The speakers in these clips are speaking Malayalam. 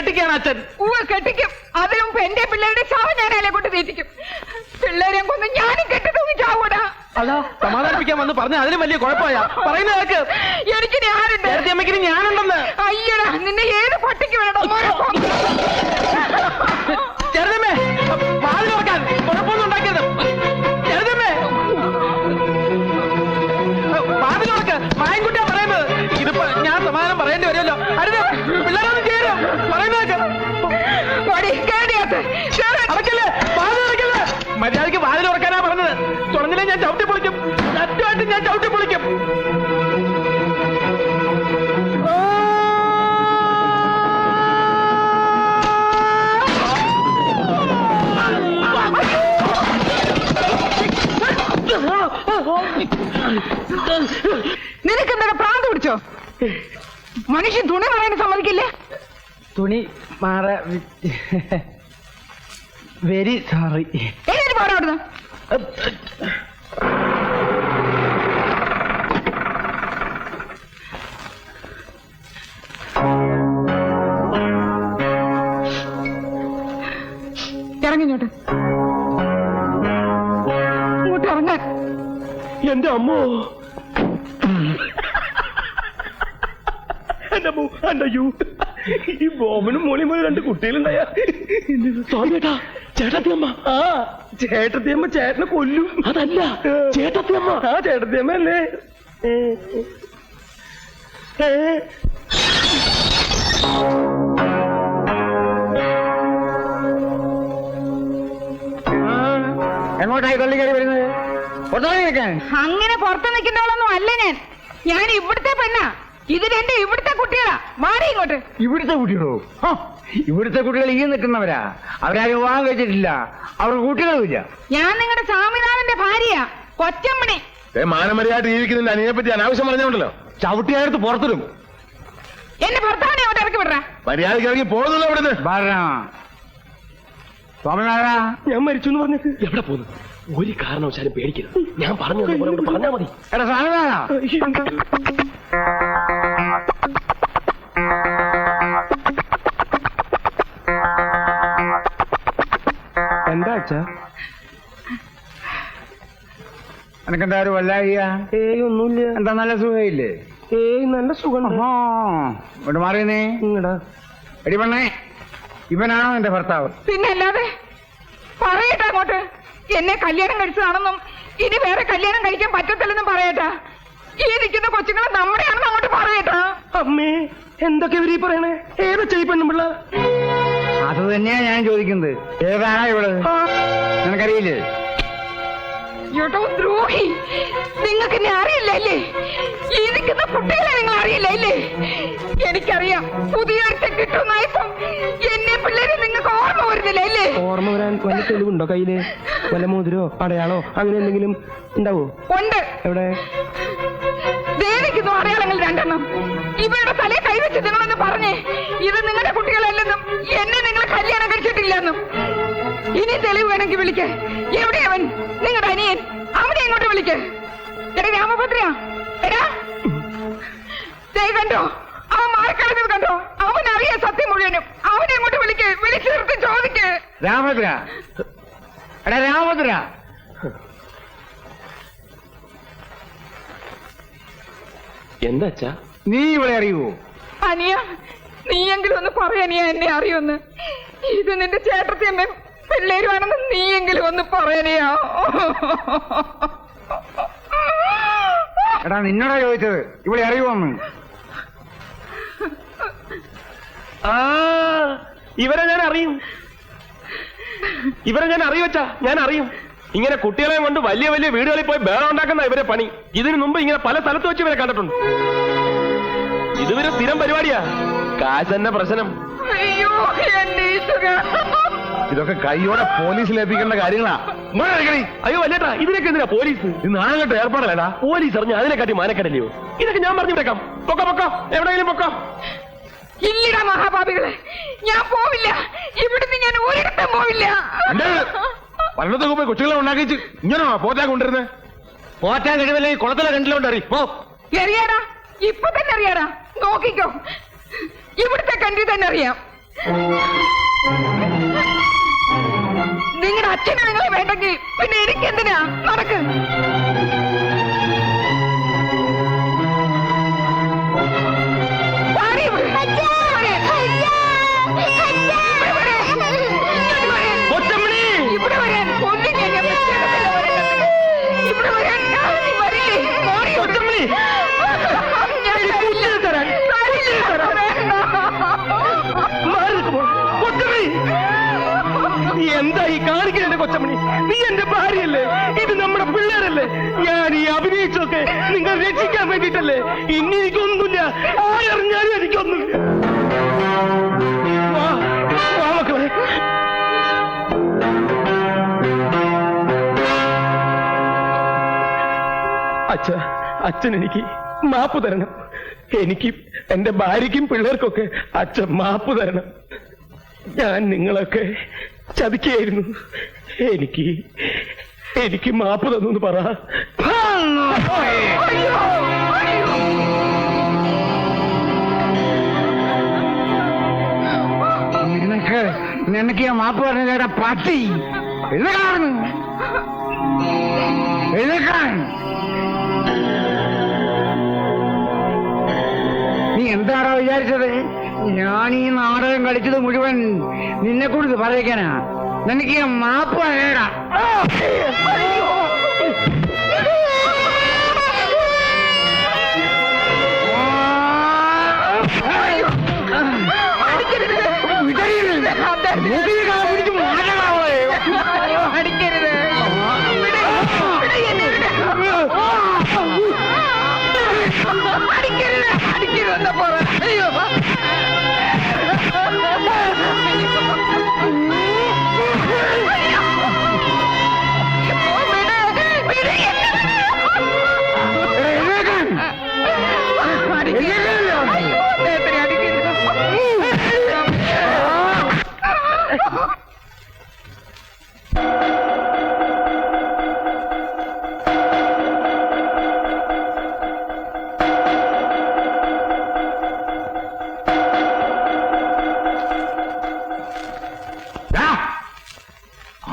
കെട്ടിക്കാണ് അച്ഛൻ. കെട്ടിക്കും. അതിന് മുമ്പ് എന്റെ പിള്ളേരുടെ ചാവ് ഞാൻ അയാളെ കൊണ്ട് തീറ്റിക്കും. പിള്ളേരെ കൊന്ന് ഞാനും കെട്ടി തൂങ്ങി ചാവൂടാ. അതാ സമാധാനിപ്പിക്കാൻ വന്ന് പറഞ്ഞ അതിന് വലിയ കുഴപ്പമാ. പറയുന്ന കേൾക്ക്. എനിക്ക് ഞാനുണ്ട്. അമ്മയ്ക്ക് ഞാനുണ്ടെന്ന്. അയ്യടാ, നിന്നെ ഏത് പട്ടിക്ക് വേണം? ചെറുതമ്മേ, വാതിൽ തുറക്കാൻ കുഴപ്പമൊന്നും ഉണ്ടാക്കിയത്. ചെറുതമ്മേ, വാതിൽ തുറക്ക്. മായൻകുട്ടിയാ പറയുന്നത്. ഇതിപ്പോ ഞാൻ സമാധാനം പറയേണ്ടി വരുമല്ലോ. അരുത്, പിള്ളേരൊന്നും ചേരും. പറയുന്നതൊക്കെ അടക്കല്ലേ, വാതിൽ തുറക്കല്ലേ. മര്യാദയ്ക്ക് വാതിൽ തുറക്കാനാ പറഞ്ഞത്. തുറന്നില്ലേ ഞാൻ ചവിട്ടി പൊളിക്കും. സത്യമായിട്ട് ഞാൻ ചവിട്ടി പൊളിക്കും. നിനക്ക് എന്താണ് പ്രാന്ത് പിടിച്ചോ? മനുഷ്യൻ തുണി മാറാൻ സമ്മതിക്കില്ലേ? തുണി മാറ വെരി സോറി. എങ്ങനെ പോരാടുന്നു? ഇറങ്ങിഞ്ഞോട്ട്, ഇങ്ങോട്ട് ഇറങ്ങാൻ. എന്റെ അമ്മോ, എന്റെ അമ്മോ, അയ്യോ, ഈ ബോബനും മോളിയും പോലെ രണ്ട് കുട്ടികളുണ്ടായ. ചേട്ടാ, ചേട്ടത്തിയമ്മ. ആ, ചേട്ടത്തിയമ്മ ചേട്ടനെ കൊല്ലും. അതല്ല, ചേട്ടത്തിയമ്മ. ആ, ചേട്ടത്തിയമ്മ അല്ലേ? എങ്ങോട്ടായി തള്ളി കയറി വരുന്നത്? അങ്ങനെ പുറത്ത് നിൽക്കുന്നവളൊന്നും അല്ല ഞാൻ. ഞാൻ ഇവിടുത്തെ പെണ്ണാ. ഇത് എന്റെ ഇവിടുത്തെ കുട്ടികളാ. മാറി ഇങ്ങോട്ട്. ഇവിടുത്തെ കുട്ടികളോ? ഇവിടുത്തെ കുട്ടികൾ ഈ നിൽക്കുന്നവരാ. അവരാരും വിവാഹം കഴിച്ചിട്ടില്ല. അവർക്ക് കുട്ടികളുമില്ല. ഞാൻ നിങ്ങളുടെ സ്വാമിനാഥന്റെ ഭാര്യയാ, കൊച്ചമ്മണി. മാനമര്യാദ ജീവിക്കുന്നതിന്റെ അനിയെ പറ്റി അനാവശ്യം പറഞ്ഞോണ്ടല്ലോ. ചവിട്ടിയായിട്ട് പുറത്തിടും. എന്റെ ഭർത്താവിനെ അവിടെ ഇറക്കി വിടറ. മര്യാദയ്ക്ക് ഇറങ്ങി പോകുന്നല്ലോ ഇവിടുന്ന്. സ്വാമിനാഥ, ഞാൻ മരിച്ചു എന്ന് പറഞ്ഞിട്ട് എവിടെ പോകുന്നു? ഒരു കാരണവശാലും പേടിക്കരുത്. ഞാൻ പറഞ്ഞു പറഞ്ഞാ മതി. എടാ സ്വാമിനാഥ, എന്താ അച്ഛാ? എനക്കെന്താ ഒരു വല്ലായിക? ഒന്നുമില്ല. എന്താ നല്ല സുഖയില്ലേ? നല്ല സുഖം. ഇവിടെ മാറിയെന്നേ. ഇങ്ങടാ എടി പെണ്ണേ, ഇവനാണോ എന്റെ ഭർത്താവ്? പിന്നെ അല്ലാതെ. പറയട്ടാ അങ്ങോട്ട്. എന്നെ കല്യാണം കഴിച്ചതാണെന്നും ഇനി വേറെ കല്യാണം കഴിക്കാൻ പറ്റത്തില്ലെന്നും പറയട്ടാ. ഈ നിൽക്കുന്ന കൊച്ചുങ്ങളെ നമ്മുടെയാണെന്ന് അങ്ങോട്ട് പറയട്ടാ. അമ്മേ, എന്തൊക്കെ ഇവരീ പറയണേ? ഏതാ ചെയ്യപ്പെണ്ണുമ്പിള്ള? അത് തന്നെയാ ഞാൻ ചോദിക്കുന്നത്. ഏതാണോ ഇവിടെ? നിനക്കറിയില്ലേ? ഏട്ടോ ദ്രോഹി, നിങ്ങൾക്ക് എന്നെ അറിയില്ലല്ലേ? ഈ നിൽക്കുന്ന കുട്ടികളെ നിങ്ങൾ അറിയില്ലല്ലേ? എനിക്കറിയാം. പുതിയൊരുത്തെ കിട്ടുന്നായപ്പം എന്നെ പിള്ളേരെ നിങ്ങൾക്ക് ഓർമ്മ വരുന്നില്ല അല്ലേ? ഓർമ്മ വരാൻ വല്ല തെളിവുണ്ടോ കയ്യില്? വല്ല മോതിരോ അടയാളോ അങ്ങനെ എന്തെങ്കിലും ഉണ്ടാവോ? ഉണ്ട്. എവിടെ? ദേവിക്കുന്നു അടയാളങ്ങൾ രണ്ടെണ്ണം. ഇവരുടെ തലയെ കൈവച്ച് നിങ്ങളൊന്ന് പറഞ്ഞേ, ഇത് നിങ്ങളുടെ കുട്ടികളല്ലെന്നും എന്നെ നിങ്ങൾ കല്യാണം കഴിച്ചിട്ടില്ലെന്നും. ഇനി തെളിവ് വേണമെങ്കിൽ വിളിക്ക്. എവിടെ അവൻ? നിങ്ങളുടെ അനിയൻ. അവനെ എങ്ങോട്ട് വിളിക്ക്. എടാ രാമഭദ്രയാ, എടാ കണ്ടോ അവൻ മാറിക്കളഞ്ഞത് കണ്ടോ? അവൻ അറിയാം സത്യം മുഴുവനും. അവനെ എങ്ങോട്ട് വിളിക്ക്. വിളിച്ചു നിർത്തി ചോദിക്ക്. രാമഭദ്ര, എടാ രാമഭദ്ര. എന്താ അച്ഛാ? നീ ഇവിടെ അറിയുവോ? അനിയ, നീയെങ്കിലും ഒന്ന് പറയനിയ എന്നെ അറിയുമെന്ന്. ഇത് നിന്റെ ചേട്ടത്തിയമ്മ പിള്ളേരുമാണെന്ന് നീയെങ്കിലും ഒന്ന് പറയനിയാ. എടാ നിന്നോടാ ചോദിച്ചത് ഇവിടെ അറിയുവോന്ന്. ആ, ഇവരെ ഞാൻ അറിയും. ഇവരെ ഞാൻ അറിയുവച്ചാ, ഞാൻ അറിയും. ഇങ്ങനെ കുട്ടികളെ കൊണ്ട് വലിയ വലിയ വീടുകളിൽ പോയി ബേളം ഉണ്ടാക്കുന്ന ഇവരെ പണി. ഇതിനു മുമ്പ് ഇങ്ങനെ പല സ്ഥലത്ത് വെച്ച് ഇവരെ കണ്ടിട്ടുണ്ട്. ഇതുവരെ സ്ഥിരം പരിപാടിയാ. കാശ് തന്നെ പ്രശ്നം. അയ്യോ എന്റെ ഈശ്വരാ. ഇതൊക്കെ കൈയോടെ പോലീസിൽ ഏൽപ്പിക്കേണ്ട കാര്യങ്ങളാ. അയ്യോ അല്ലേട്ടാ, ഇതിനൊക്കെ എന്തിനാ പോലീസ്? ഇത് നാളെ ഏർപ്പാടല്ലേടാ. പോലീസ് അറിഞ്ഞ അതിനെക്കാട്ടി മാനക്കടല്ലയോ? ഇതൊക്കെ ഞാൻ പറഞ്ഞു വിട്ടേക്കാം. പൊക്കോ പൊക്കോ, എവിടെയെങ്കിലും പൊക്കോ. ഇല്ലടാ മഹാഭാവികളെ, ഞാൻ പോവില്ല. ഇവിടുന്ന് ഞാൻ ഒരിടത്തും പോവില്ല. പലയിടത്തൊക്കെ പോയി കൊച്ചുകളെ ഉണ്ടാക്കിച്ച് ഇങ്ങനോ പോറ്റാൻ കൊണ്ടിരുന്നേ? പോറ്റാൻ കഴിവില്ലേ? കുളത്തിലെ കണ്ടിലോണ്ടറി പോ. എറിയാടാ, ഇപ്പൊ തന്നെ അറിയാടാ. നോക്കിക്കോ, ഇവിടുത്തെ കണ്ടി തന്നെ അറിയാം. നിങ്ങളുടെ അച്ഛനെ നിങ്ങളെ വേണ്ടെങ്കിൽ പിന്നെ എനിക്കെന്തിനാ? നടക്ക്. വാടി ഇവിടെ. കൊച്ചമ്മണി ഇവിടെ വരാൻ കൊല്ലും ഞാൻ. ഇവിടെ വരാൻ നീ വരില്ലേ? ഓടി. കൊച്ചമ്മണി ഞാൻ തരാൻ കൊച്ചമ്മണി നീ എന്താ ഈ കാണിക്കണേ? കൊച്ചമ്മണി നീ എന്റെ ഭാര്യയല്ലേ? ഇത് നമ്മുടെ പിള്ളേരല്ലേ? ഞാൻ ഈ അഭിനയിച്ചൊക്കെ നിങ്ങൾ രക്ഷിക്കാൻ വേണ്ടിട്ടല്ലേ? ഇനി എനിക്കൊന്നുമില്ല. ആരറിഞ്ഞാലും എനിക്കൊന്നുമില്ല. വാ വാ മക്കളെ. അച്ഛൻ എനിക്ക് മാപ്പ് തരണം. എനിക്ക് എന്റെ ഭാര്യയ്ക്കും പിള്ളേർക്കൊക്കെ അച്ഛൻ മാപ്പ് തരണം. ഞാൻ നിങ്ങളൊക്കെ ചതിക്കുകയായിരുന്നു. എനിക്ക് മാപ്പ് തന്നു പറ. നിനക്ക് ഞാൻ മാപ്പ് പറഞ്ഞ പട്ടി എഴുതക്കാൻ നീ എന്താണോ വിചാരിച്ചത്? ഞാൻ ഈ നാടകം കളിച്ചത് മുഴുവൻ നിന്നെ കുറിച്ച് പറയിക്കാനാ. നിനക്ക് ഞാൻ മാപ്പ് പറയടാ. അടിക്കരുത്. അടിക്കരുതെന്ന് പറ. അയ്യോ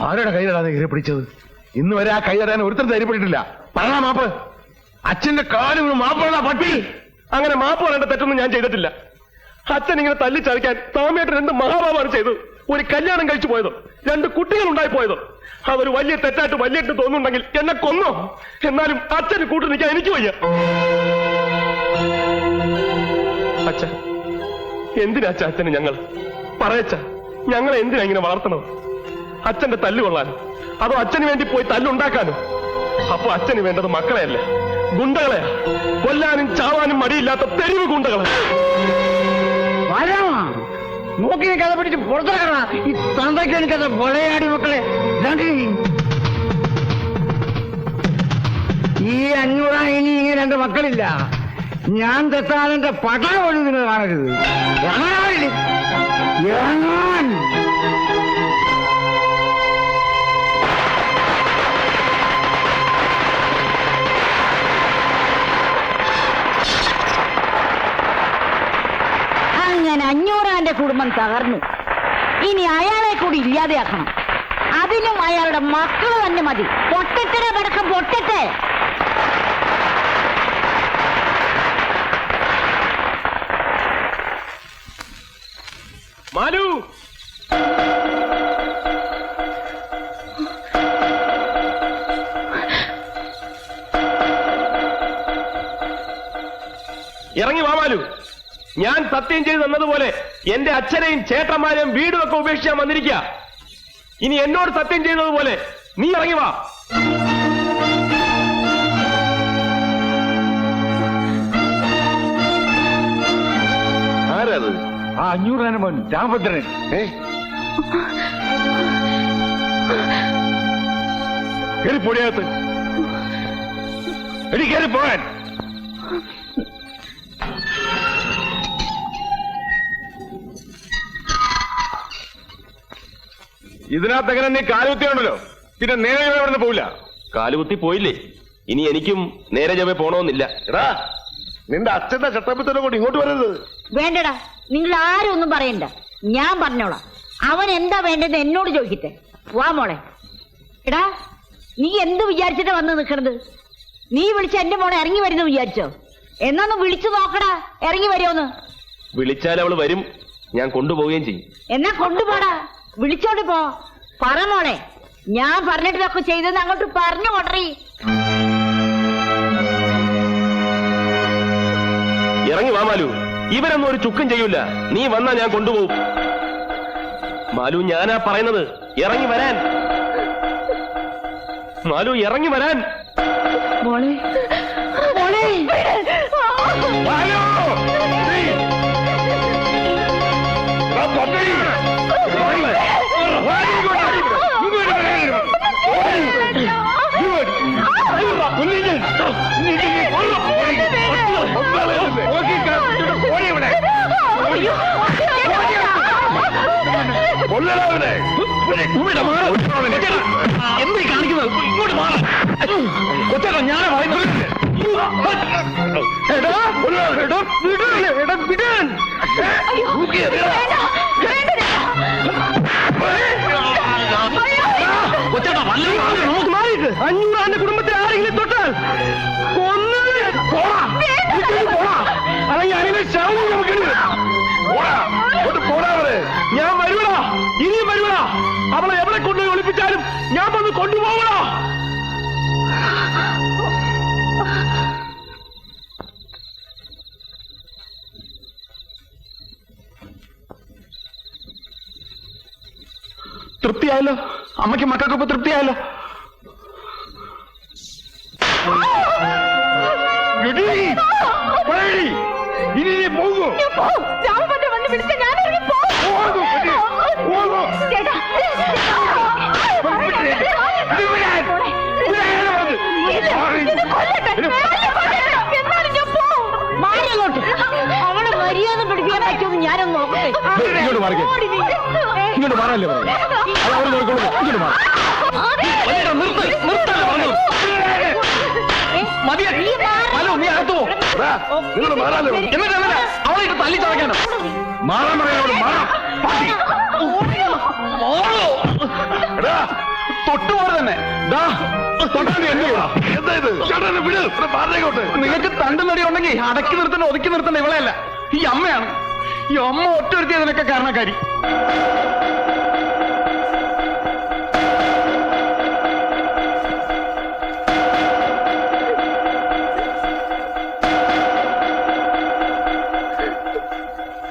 ആരുടെ കൈ തരാതെ കയറി പിടിച്ചത്? ഇന്ന് വരെ ആ കൈ തരാൻ ഒരുത്തരം ധൈര്യപ്പെട്ടിട്ടില്ല. പറഞ്ഞാ മാപ്പ്. അച്ഛന്റെ കാലും മാപ്പുള്ള പട്ടി. അങ്ങനെ മാപ്പ് പറയേണ്ട തെറ്റൊന്നും ഞാൻ ചെയ്തിട്ടില്ല. അച്ഛൻ ഇങ്ങനെ തല്ലിച്ചതയ്ക്കാൻ സ്വാമിയായിട്ട് 2 മഹാഭാവമാണ് ചെയ്തത്. ഒരു കല്യാണം കഴിച്ചു പോയതോ, 2 കുട്ടികൾ ഉണ്ടായി പോയതോ, അതൊരു വലിയ തെറ്റായിട്ട് വലിയിട്ട് തോന്നുന്നുണ്ടെങ്കിൽ എന്നെ കൊന്നോ. എന്നാലും അച്ഛന് കൂട്ടു നിൽക്കാൻ എനിക്ക് വയ്യ. അച്ഛ എന്തിനാ അച്ഛന് ഞങ്ങൾ പറയച്ച? ഞങ്ങളെ എന്തിനാ ഇങ്ങനെ വളർത്തണോ? അച്ഛന്റെ തല്ല് കൊള്ളാനോ, അതോ അച്ഛന് വേണ്ടി പോയി തല്ലുണ്ടാക്കാനോ? അപ്പൊ അച്ഛന് വേണ്ടത് മക്കളെയല്ല, ഗുണ്ടകളെയാ. കൊല്ലാനും ചാവാനും മടിയില്ലാത്ത തെരുവ് ഗുണ്ടകളെ. നോക്കി കഥ പിടിച്ച് പുറത്തിറക്കണ ഈ തന്തയ്ക്ക് എനിക്കത് പൊളയാടി മക്കളെ. ഈ 500 ഇനി ഇങ്ങനെ 2 മക്കളില്ല. ഞാൻ തെത്താനെന്റെ പടം പോലും നിങ്ങൾ കാണരുത്. അങ്ങനെ 500 കുടുംബം തകർന്നു. ഇനി അയാളെ കൂടി ഇല്ലാതെയാക്കണം. അതിനും അയാളുടെ മക്കൾ തന്നെ മതി. പൊട്ടട്ടെ പടക്കം പൊട്ടട്ടെ. മാലു, ഇറങ്ങി വാ മാലു. ഞാൻ സത്യം ചെയ്ത് തന്നതുപോലെ എന്റെ അച്ഛനെയും ചേട്ടന്മാരെയും വീടും ഒക്കെ ഉപേക്ഷിക്കാൻ വന്നിരിക്കുക. ഇനി എന്നോട് സത്യം ചെയ്തതുപോലെ നീ ഇറങ്ങി വാ. ആരത്? ആ 500 മോൻ രാമഭദ്രൻ. കയറി പൊടിയകത്ത്. എടി കയറി പോകാൻ. ഇതിനകത്ത് എങ്ങനെ നീ കാലുകുത്തിയുണ്ടല്ലോ, പിന്നെ നേരെ ഇവിടെ പോവില്ല. കാലുകുത്തി പോയില്ലേ, ഇനി എനിക്കും നേരെ ചൊവ്വേ പോണമെന്നില്ല. എടാ, നിന്റെ അച്ഛന്റെ ചട്ടപ്പിത്തന്നെ കൊണ്ട് ഇങ്ങോട്ട് വരരുത്. വേണ്ടടാ, നിങ്ങൾ ആരും ഒന്നും പറയണ്ട. ഞാൻ പറഞ്ഞോളാം. അവൻ എന്താ വേണ്ടത് എന്നോട് ചോദിക്കട്ടെ. വാ മോളെ. എടാ, നീ എന്ത് വിചാരിച്ചിട്ടാ വന്ന് നിൽക്കണത്? നീ വിളിച്ച എന്റെ മോളെ ഇറങ്ങി വരുന്നു വിചാരിച്ചോ? എന്നാന്ന് വിളിച്ചു നോക്കടാ, ഇറങ്ങി വരുമോന്ന്. വിളിച്ചാൽ അവള് വരും, ഞാൻ കൊണ്ടുപോവുകയും ചെയ്യും. എന്നാ കൊണ്ടുപോടാ, വിളിച്ചോണ്ട് പോ. പറ മോളെ, ഞാൻ പറഞ്ഞിട്ടൊക്കെ ചെയ്തെന്ന് അങ്ങോട്ട് പറഞ്ഞു കൊടറി. ഇറങ്ങി വാ മാലു, ഇവരൊന്നും ഒരു ചുക്കും ചെയ്യൂല. നീ വന്നാ ഞാൻ കൊണ്ടുപോകും. മാലു, ഞാനാ പറയുന്നത്, ഇറങ്ങി വരാൻ. മാലു, ഇറങ്ങി വരാൻ. മോളെ, മോളെ. മാലു! എന്ത് കാണിക്കുന്നത്? ഇങ്ങോട്ട് മാറാം. കൊച്ചേട്ടാ, ഞാനാ പറയുന്നത്. കൊച്ചേട്ടാ, അഞ്ഞൂറാന്റെ കുടുംബത്തിൽ ആരെങ്കിലും തൊട്ടാൽ ഞാൻ വരുവടാ, ഇനിയും വരുവടാ. അവളെ എവിടെ കൊണ്ടുപോയി ഒളിപ്പിച്ചാലും ഞാൻ വന്ന് കൊണ്ടുപോകണോ? തൃപ്തിയായല്ലോ, അമ്മയ്ക്ക് മക്കൾക്കൊപ്പം തൃപ്തിയായല്ലോ. ഇനി നീ പോകൂ. വന്ന് വിളിച്ച ഞാൻ അവളെ മര്യാദ പഠിക്കാൻ പറ്റുമെന്ന് ഞാനൊന്ന് നോക്കട്ടെ. ഇങ്ങോട്ട് മാറിക്കേ, ഇങ്ങോട്ട് മാറാനല്ലേ പറഞ്ഞു. അത് അവർ നോക്കിക്കോളൂ. ഇങ്ങോട്ട് മാറാം. നീ അകത്തോ, നിങ്ങൾ മാറാല്ലേ? എന്നിട്ട് അവളെ ഇട്ട് തല്ലി ചതയ്ക്കാനോ? മാറാൻ പറയാനോട് മാറാം. തൊട്ടുപോലെ തന്നെ നിങ്ങൾക്ക് തണ്ടു നടി ഉണ്ടെങ്കിൽ അടക്കി നിർത്തണ്ട, ഒതുക്കി നിർത്തണ്ട ഇവളെയല്ല, ഈ അമ്മയാണ്. ഈ അമ്മ ഒറ്റൊരുത്തി അതിനൊക്കെ കാരണക്കാരി.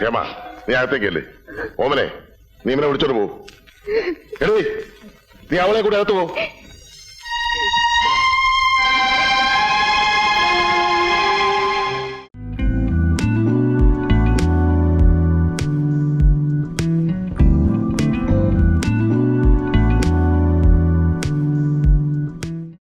ഹേമ, നീ അകത്തേക്കല്ലേ? ഓമനെ, നീ ഇവനെ വിളിച്ചോണ്ട് പോ. എടീ, നീ അവളെ കൂടെ അകത്ത് പോ.